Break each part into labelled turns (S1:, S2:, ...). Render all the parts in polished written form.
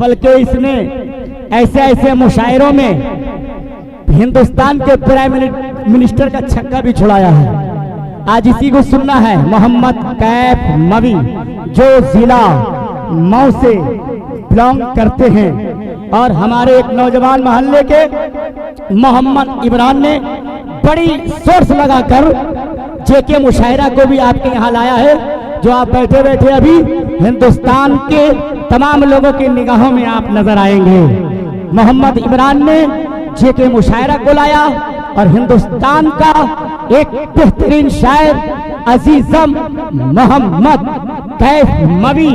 S1: बल्कि इसने ऐसे ऐसे मुशायरों में हिंदुस्तान के प्राइम मिनिस्टर का छक्का भी छुड़ाया है। आज इसी को सुनना है। मोहम्मद कैफ मवी जो जिला मऊ से बिलोंग करते हैं और हमारे एक नौजवान मोहल्ले के मोहम्मद इमरान ने बड़ी सोर्स लगाकर जेके मुशायरा को भी आपके यहाँ लाया है, जो आप बैठे बैठे अभी हिंदुस्तान के तमाम लोगों की निगाहों में आप नजर आएंगे। मोहम्मद इमरान ने जेके मुशायरा को लाया और हिंदुस्तान का एक बेहतरीन शायर अजीजम मोहम्मद कैफ मवी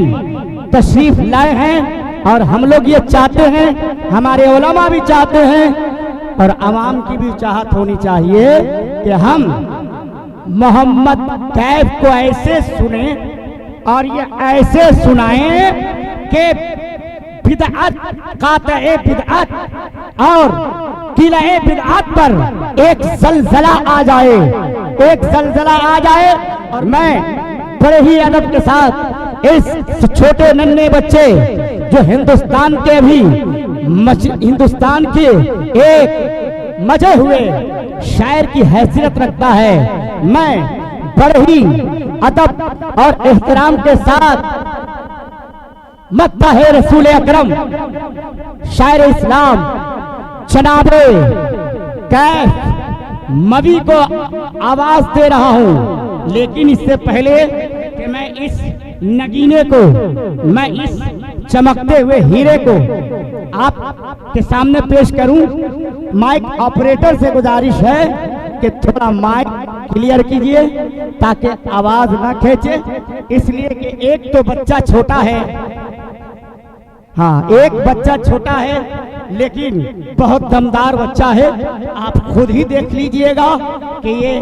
S1: तशरीफ लाए हैं और हम लोग ये चाहते हैं, हमारे उलमा भी चाहते हैं और आवाम की भी चाहत होनी चाहिए कि हम मोहम्मद कैफ को ऐसे सुने और ये ऐसे सुनाएं कि बिदअत कातए बिदअत और किले बिदअत पर एक जलजला आ जाए, एक जलजला आ जाए। और मैं बड़े ही अदब के साथ इस छोटे नन्हे बच्चे जो हिंदुस्तान के भी हिंदुस्तान के एक मजे हुए शायर की हैसियत रखता है, मैं बड़े ही अदब और एहतराम के साथ मक्ता है रसूल अकरम शायर इस्लाम जनाबे कैफ मवी को आवाज दे रहा हूं। लेकिन इससे पहले कि मैं इस नगीने को, मैं इस चमकते हुए हीरे को आप के सामने पेश करूं, माइक ऑपरेटर से गुजारिश है कि थोड़ा माइक क्लियर कीजिए ताकि आवाज ना खींचे, इसलिए कि एक तो बच्चा छोटा है, हाँ एक बच्चा छोटा है लेकिन बहुत दमदार बच्चा है। आप खुद ही देख लीजिएगा कि ये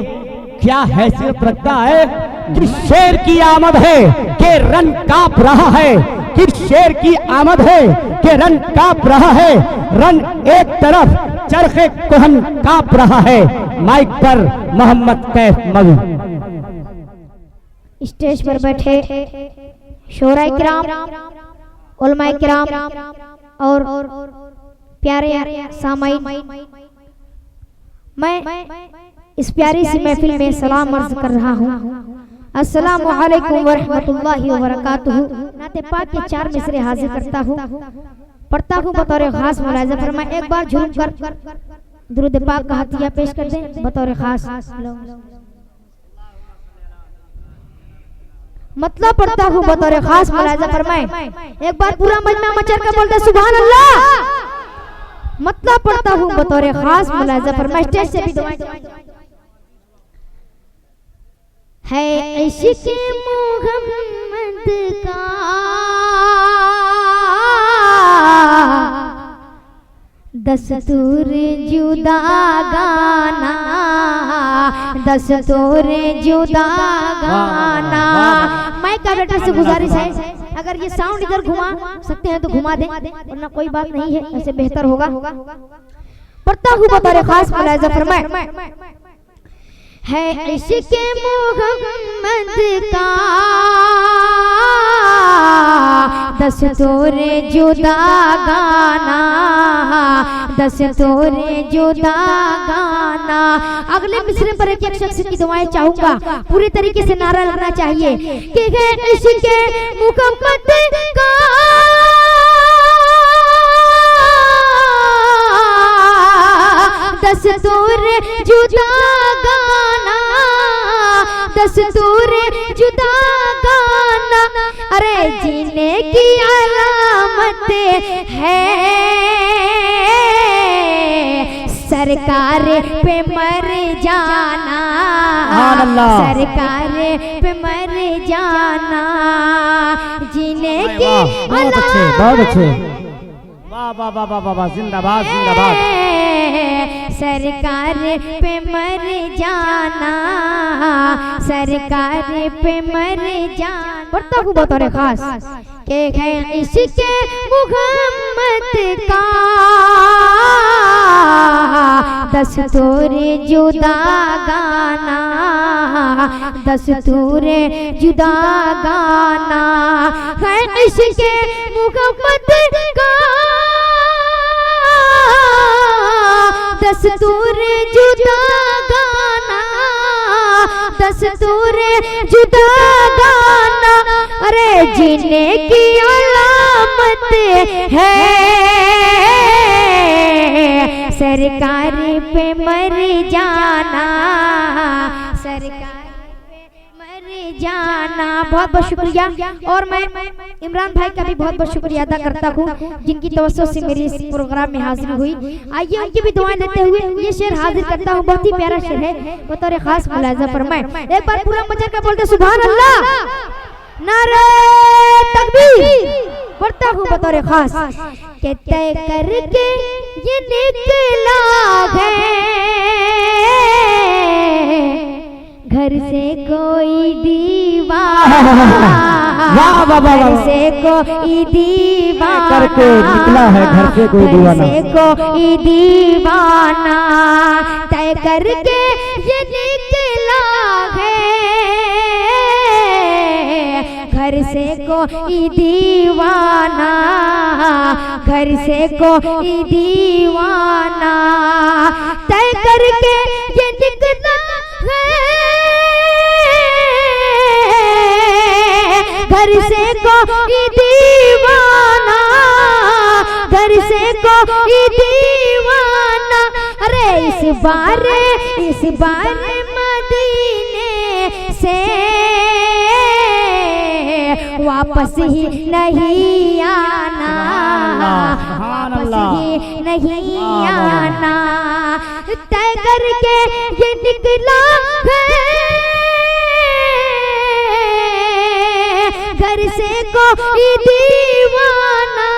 S1: क्या हैसियत रखता है कि शेर की आमद है कि रन कांप रहा है, कि शेर की आमद है कि रन कांप रहा है, रन एक तरफ चरखे कोहन कांप रहा है। माइक पर मोहम्मद कैफ मवी।
S2: स्टेज पर बैठे शोराए किराम, उलमाए किराम और प्यारे सामाईन, मैं इस प्यारी सी महफिल में सलाम अर्ज कर रहा हूँ। अस्सलामु अलैकुम व रहमतुल्लाहि व बरकातुहू। नाते पाक के 4 मिसरे हाजिर करता हूँ, पढ़ता हूँ बतौर खास मुलाहिजा फरमाए। एक बार झूम कर दुरूद पाक का हतिया पेश कर दें बतौर खास। मतलब पढ़ता हूँ बतौर खास मुलाहिजा फरमाए। एक बार पूरा मजमा मचल कर बोलते सुभान अल्लाह। मतलब पढ़ता हूँ बतौर खास मुलाहिजा फरमाए। स्टेज से भी दुआएं है इश्क़ मोहम्मद का दस्तूर जुदा गाना, दस्तूर जुदा गाना। माइक ऑपरेटर से गुजारिश है अगर ये साउंड इधर घुमा सकते हैं तो घुमा दें, वरना कोई बात नहीं है, ऐसे बेहतर होगा। पढ़ता हूँ बतौर खास मुलाहिजा फरमाए। है इश्क़ मोहम्मद का दस्तूर जुदा गाना, दस्तूर जुदा गाना। अगले मिसरे पर एक शख्स की दुआएं चाहूंगा, पूरी तरीके से नारा लगना चाहिए कि है इश्क़ मोहम्मद का दस्तूर जुदा गाना, दस्तूर जुदा गाना। अरे जीने की अलामत है सरकार पे मर जाना, सरकार पे मर जाना। जीने की अलामत
S1: वाह वाह वाह वाह वाह, जिंदाबाद जिंदाबाद।
S2: सरकार पे मर जाना, सरकार पे मर जाना। पढ़ता हूँ बतौर खास के है इश्क़ मोहम्मद का दस्तूर जुदा गाना, दस्तूर जुदा गाना। है इश्क़ मोहब्बत का दस्तूर जुदा गाना, दस्तूर जुदा गाना, अरे जीने की अलामत है, सरकारी पे मर जाना, सरकारी जाना। बहुत बहुत शुक्रिया। और मैं इमरान भाई का भी बहुत बहुत शुक्रिया अदा करता हूँ जिनकी तवज्जो से मेरी इस प्रोग्राम में हाजिरी हुई। आइए उनकी भी दुआएं लेते हुए ये शेर हाजिर करता हूँ। बहुत ही प्यारा शेर है, बतौर खास मुलाजा फरमाएं। एक बार पूरा मचा कर बोलते सुभान अल्लाह, नारे तकबीर। पढ़ता हूँ बतौर खास के तय करके ये निकला है घर से कोई दीवाना, घर से कोई दीवाना,
S1: करके निकला है घर से कोई दीवाना,
S2: घर से कोई दीवाना, तय करके ये निकला है घर से कोई दीवाना, घर से कोई दीवाना, तय करके ये निकला घर से कोई दीवाना, घर से कोई दीवाना, अरे इस बार मदीने से वापस ही नहीं आना, वापस ही नहीं आना, तय करके ये निकला है घर से कोई दीवाना,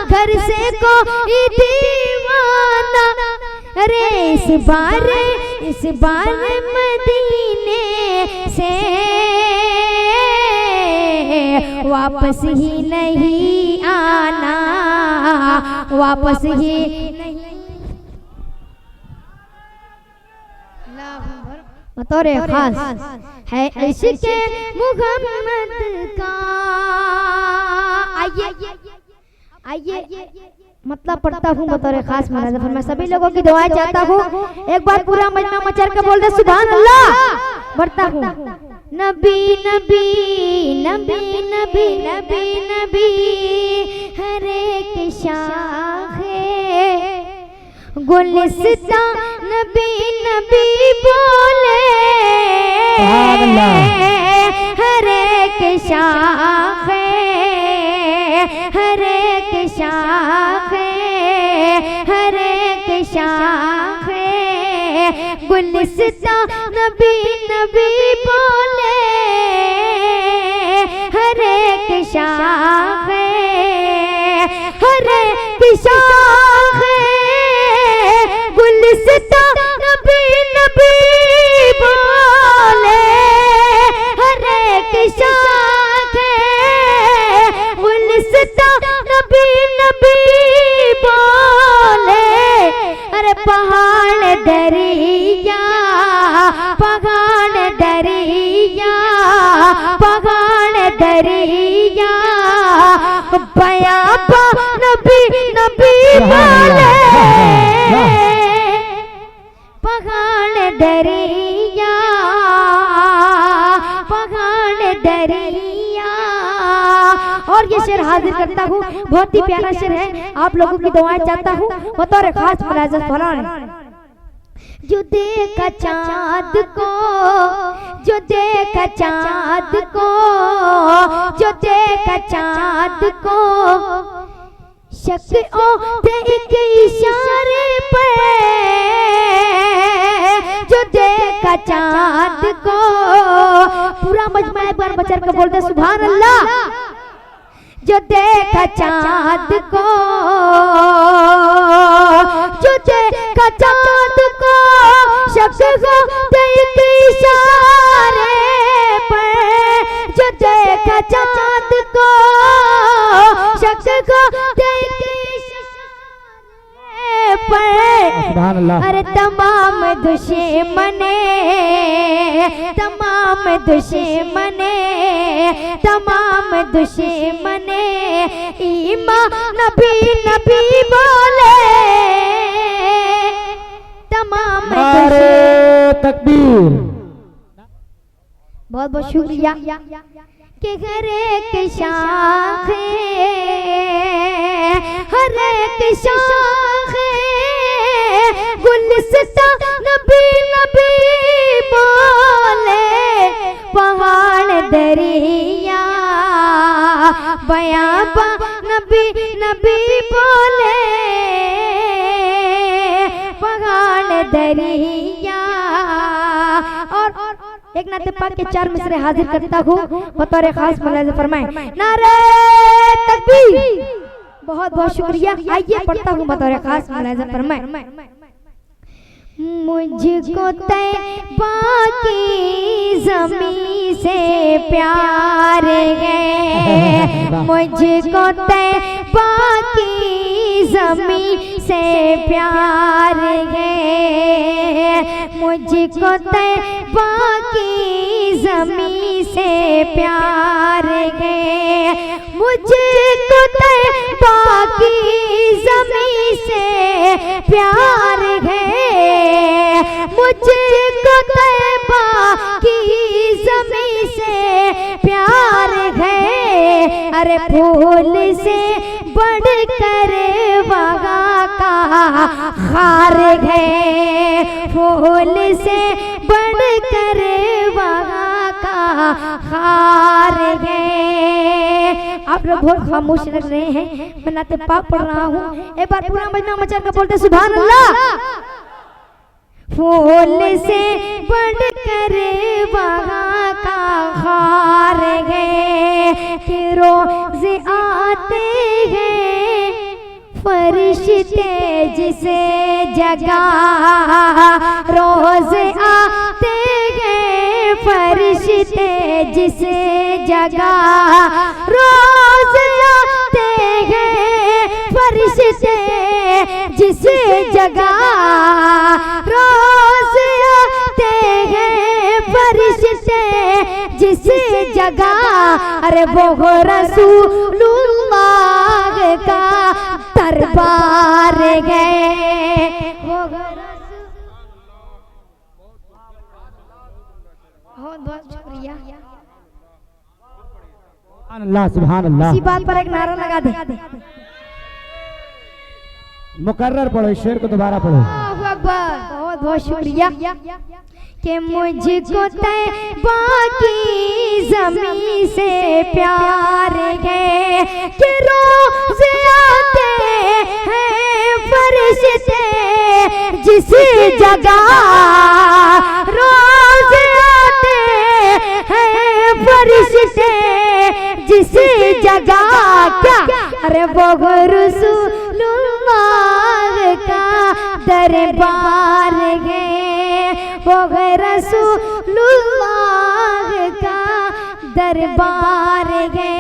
S2: घर से कोई दीवाना, अरे इस बार मदीने से वापस ही नहीं आना, वापस ही नहीं। बतौर खास है इश्क़ मुहम्मद का। आइए मतलब पढ़ता हूँ बतौर खास मुलाज़ा फरमाएं। सभी लोगों की दुआएं चाहता हूँ। एक बार पूरा मजमा मचर के बोल दे सुभान अल्लाह। बढ़ता हूँ। नबी नबी नबी नबी नबी नबी हर एक शाखे गुलिस्ता नबी नबी बोले हर एक शाखे, हर एक शाखे, हर एक शाखे गुलिस्ता नबी नबी बोले हर एक शाखे, हर एक शाखे गुलिस्ता नबी नबी बोले हर एक शाखे गुलिस्ता नबी नबी बोले। अरे पहाड़ दरिया पहाड़ दरिया पहाड़ दरिया बया नबी नबी बोले पहाड़ दरिया पहाड़ दरिया। और ये शेर हाजिर करता हूँ, बहुत ही प्यारा शेर है, आप लोगों की दुआएं चाहता हूँ बतौर खास मुलाज़ा फरमाएं। जो देखा चाँद को, जो देखा चाँद को, जो देखा चाँद को शक ओ एक इशारे पे, जो देखा चाँद को। पूरा मजमा एक बार बचर के बोलते सुभान अल्लाह। जो देखा चाँद को, जो देखा चाँद को शक को एक इशारे पर, जो देखा चाँद को शक को एक इशारे पर।
S1: सुभान अल्लाह।
S2: अरे तमाम दुश्मने ईमान नबी नबी बोले, तमाम
S1: नारे तकबीर।
S2: बहुत बहुत शुक्रिया। कि हर एक शाखे, हर एक शाखे गुलसिता नबी नबी बोले, पहाड़ दरिया बयाबा नबी नबी बोले, पहाड़ दरिया। और एक नाते पाक के 4 मिसरे हाजिर करता हूँ बतौर खास मुलाज़ा फरमाएं। नारे तकबीर। बहुत बहुत शुक्रिया। आइए पढ़ता हूँ बतौर खास मुलाज़ा फरमाएं। मुझको तैबा की ज़मीं से प्यार है, मुझको तैबा की ज़मीं से प्यार है, मुझको तैबा की ज़मीं से प्यार है, मुझको तैबा की ज़मीं से प्यार है, मुझको तैबा की ज़मीं से प्यार है। अरे फूल से बढ़कर वहाँ का खार है, फूल से बढ़कर वहाँ का खार है। आप लोग बहुत खामोश लग रहे हैं, मैं नाते पाक पढ़ रहा हूँ। एक बार पूरा मजमा मचा कर बोलते सुभान अल्लाह। फूल से बढ़कर वहाँ का खार है, कि रोज़ आते हैं फरिश्ते जिसे जगा, रोज़ आते हैं फरिश्ते जिसे जगा, रोज़ आते हैं फरिश्ते जिसे जगा, रोज़ आते हैं फरिश्ते जिसे जगा। अरे वो रसूलुल्लाह का दरबार गए, बहुत बहुत शुक्रिया।
S1: सुभान अल्लाह सुभान अल्लाह।
S2: इसी बात पर एक नारा लगा दे।
S1: मुकर्रर पढ़ो, शेर को दोबारा पढ़ो।
S2: अल्लाहू अकबर। बहुत बहुत शुक्रिया। कि मुझको तैबा की ज़मीं से प्यार है, कि रोज़ आते हैं फरिश्ते जिस जगह, रोज़ आते हैं फरिश्ते जिस जगह। क्या? अरे वो रसूलुल्लाह का दरबार है, वो रसूलुल्लाह का दरबार है।